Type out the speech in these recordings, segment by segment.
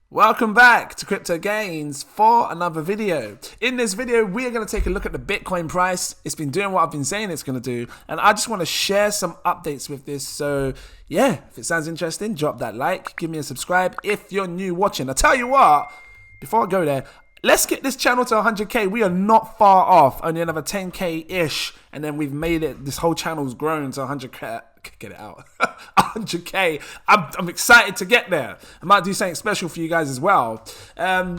Welcome back to Crypto Gains for another video. In this video, we are going to take a look at the Bitcoin price. It's been doing what I've been saying it's going to do, and I just want to share some updates with this. So yeah, if it sounds interesting, drop that like, give me a subscribe if you're new watching. I tell you what, before I go there, let's get this channel to 100k. We are not far off, only another 10k-ish, and then we've made it, this whole channel's grown to 100k. Get it out. 100k. I'm excited to get there. I might do something special for you guys as well.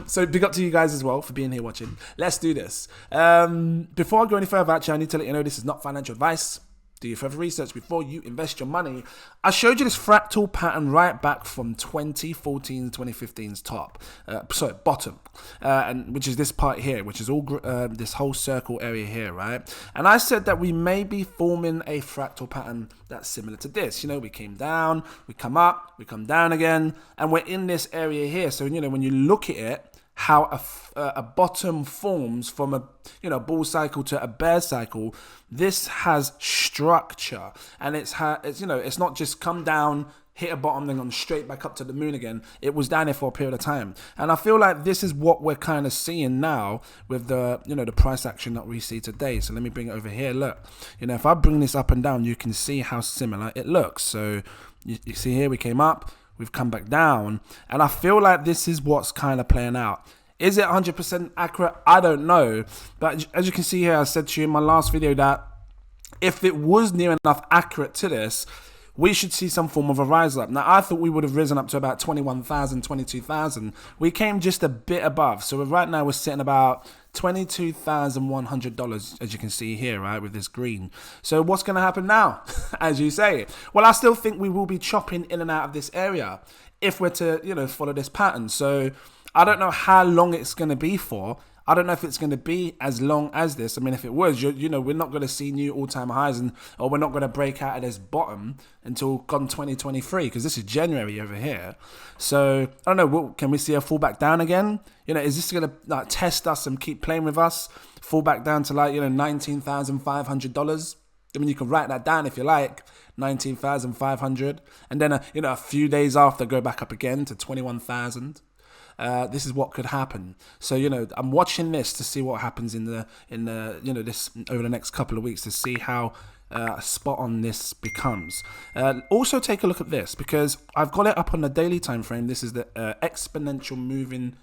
So big up to you guys as well for being here watching. Let's do this. Before I go any further, actually, I need to let you know this is not financial advice. Do your further research before you invest your money. I showed you this fractal pattern right back from 2014 to 2015's top, bottom, and which is this part here, which is all this whole circle area here, right? And I said that we may be forming a fractal pattern that's similar to this. You know, we came down, we come up, we come down again, and we're in this area here. So, you know, when you look at it, how a bottom forms from a bull cycle to a bear cycle, this has structure, and it's not just come down, hit a bottom, then gone straight back up to the moon again. It was down there for a period of time, and I feel like this is what we're kind of seeing now with the the price action that we see today. So let me bring it over here. Look, if I bring this up and down, you can see how similar it looks. So you see here, we came up, we've come back down, and I feel like this is what's kind of playing out. Is it 100% accurate? I don't know. But as you can see here, I said to you in my last video that if it was near enough accurate to this, we should see some form of a rise up. Now, I thought we would have risen up to about 21,000, 22,000. We came just a bit above. So right now we're sitting about $22,100, as you can see here, right, with this green. So what's going to happen now, as you say? Well, I still think we will be chopping in and out of this area if we're to, follow this pattern. So I don't know how long it's going to be for. I don't know if it's going to be as long as this. I mean, if it was, we're not going to see new all-time highs, or we're not going to break out of this bottom until gone 2023, because this is January over here. So I don't know. Can we see a fall back down again? Is this going to test us and keep playing with us? Fall back down to $19,500. I mean, you can write that down if you like, 19,500, and then a few days after go back up again to 21,000. This is what could happen. So I'm watching this to see what happens in this over the next couple of weeks, to see how spot on this becomes. Also take a look at this, because I've got it up on the daily time frame. This is the exponential moving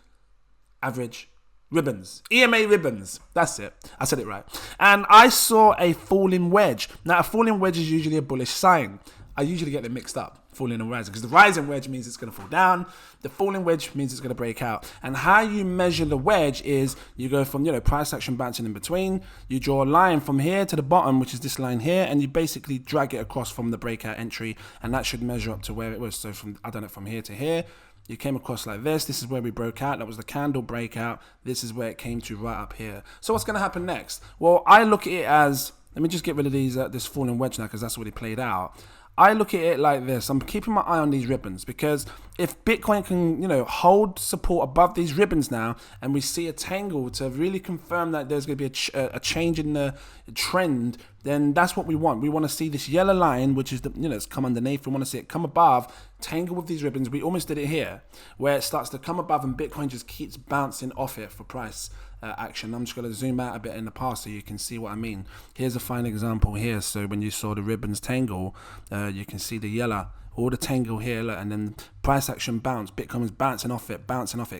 average ribbons, EMA ribbons. That's it. I said it right. And I saw a falling wedge. Now, a falling wedge is usually a bullish sign. I usually get them mixed up, falling and rising, because the rising wedge means it's going to fall down. The falling wedge means it's going to break out. And how you measure the wedge is you go from, price action bouncing in between. You draw a line from here to the bottom, which is this line here, and you basically drag it across from the breakout entry, and that should measure up to where it was. So from here to here, you came across like this. This is where we broke out. That was the candle breakout. This is where it came to right up here. So what's going to happen next? Well, I look at it as, let me just get rid of this falling wedge now, because that's already played out. I look at it like this. I'm keeping my eye on these ribbons, because if Bitcoin can, hold support above these ribbons now, and we see a tangle to really confirm that there's going to be a change in the trend, then that's what we want. We want to see this yellow line, which is it's come underneath. We want to see it come above, tangle with these ribbons. We almost did it here, where it starts to come above and Bitcoin just keeps bouncing off it for price action. I'm just going to zoom out a bit in the past so you can see what I mean. Here's a fine example here. So when you saw the ribbons tangle, you can see the yellow, all the tangle here, look, and then price action bounce. Bitcoin is bouncing off it.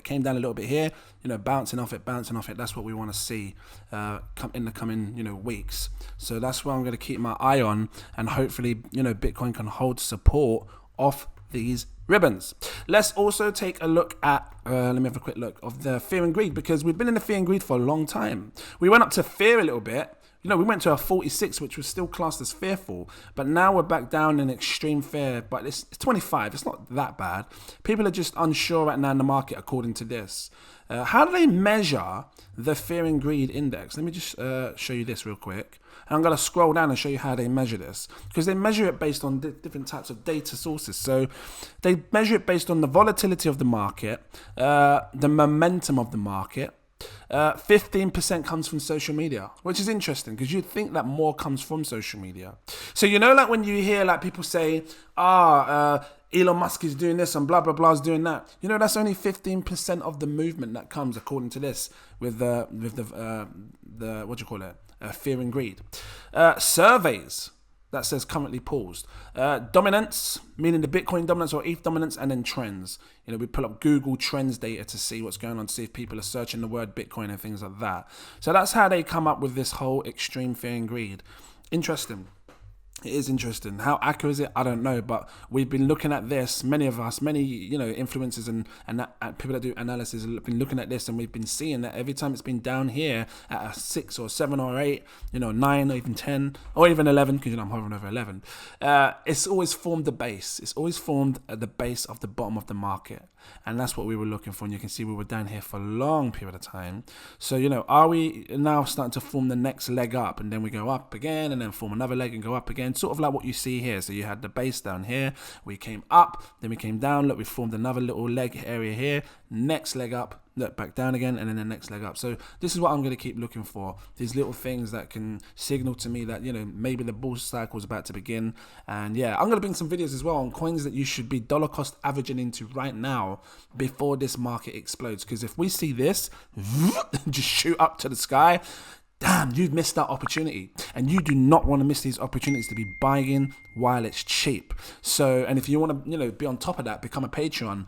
Came down a little bit here, bouncing off it. That's what we want to see in the coming weeks. So that's where I'm going to keep my eye on, and hopefully Bitcoin can hold support off these ribbons. Let's also take a look at, let me have a quick look of the fear and greed, because we've been in the fear and greed for a long time. We went up to fear a little bit. We went to a 46, which was still classed as fearful, but now we're back down in extreme fear, but it's 25. It's not that bad. People are just unsure right now in the market, according to this. How do they measure the fear and greed index? Let me just show you this real quick. And I'm going to scroll down and show you how they measure this, because they measure it based on different types of data sources. So they measure it based on the volatility of the market, the momentum of the market. 15% comes from social media, which is interesting, because you'd think that more comes from social media. So like when you hear like people say, Elon Musk is doing this and blah, blah, blah is doing that. You know, that's only 15% of the movement that comes, according to this, with the what do you call it? Fear and greed. Surveys that says currently paused. Dominance, meaning the Bitcoin dominance or ETH dominance, and then trends. You know, we pull up Google Trends data to see what's going on, to see if people are searching the word Bitcoin and things like that. So that's how they come up with this whole extreme fear and greed. Interesting. It is interesting. How accurate is it? I don't know, but we've been looking at this. Many of us, many influencers and people that do analysis have been looking at this, and we've been seeing that every time it's been down here at a 6 or 7 or 8, 9 or even 10 or even 11, because I'm hovering over 11. It's always formed the base. It's always formed at the base of the bottom of the market, and that's what we were looking for. And you can see we were down here for a long period of time. So are we now starting to form the next leg up, and then we go up again, and then form another leg and go up again? Sort of like what you see here. So you had the base down here, we came up, then we came down, look, we formed another little leg area here, next leg up, look, back down again, and then the next leg up. So this is what I'm going to keep looking for, these little things that can signal to me that maybe the bull cycle is about to begin. And yeah, I'm going to bring some videos as well on coins that you should be dollar cost averaging into right now before this market explodes, because if we see this just shoot up to the sky, damn, you've missed that opportunity, and you do not want to miss these opportunities to be buying while it's cheap. So, and if you want to, be on top of that, become a Patreon.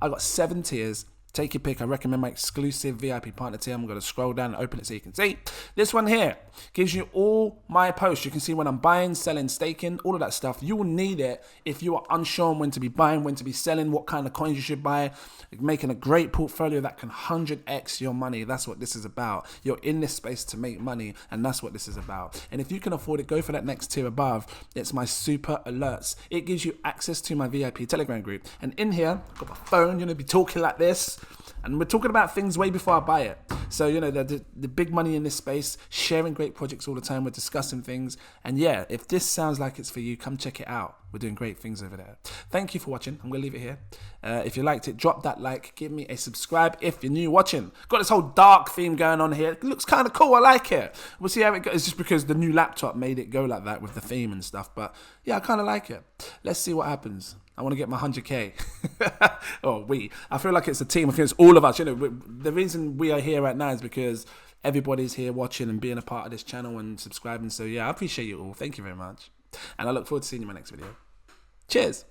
I got 7 tiers. Take your pick. I recommend my exclusive VIP partner tier. I'm going to scroll down and open it so you can see. This one here gives you all my posts. You can see when I'm buying, selling, staking, all of that stuff. You will need it if you are unsure on when to be buying, when to be selling, what kind of coins you should buy. Making a great portfolio that can 100x your money. That's what this is about. You're in this space to make money, and that's what this is about. And if you can afford it, go for that next tier above. It's my super alerts. It gives you access to my VIP Telegram group. And in here, I've got my phone, be talking like this. And we're talking about things way before I buy it. So, the big money in this space, sharing great projects all the time. We're discussing things. And yeah, if this sounds like it's for you, come check it out. We're doing great things over there. Thank you for watching. I'm going to leave it here. If you liked it, drop that like. Give me a subscribe if you're new watching. Got this whole dark theme going on here. It looks kind of cool. I like it. We'll see how it goes. It's just because the new laptop made it go like that with the theme and stuff. But yeah, I kind of like it. Let's see what happens. I want to get my 100K. I feel like it's a team. I think it's all of us. The reason we are here right now is because everybody's here watching and being a part of this channel and subscribing. So yeah, I appreciate you all. Thank you very much. And I look forward to seeing you in my next video. Cheers.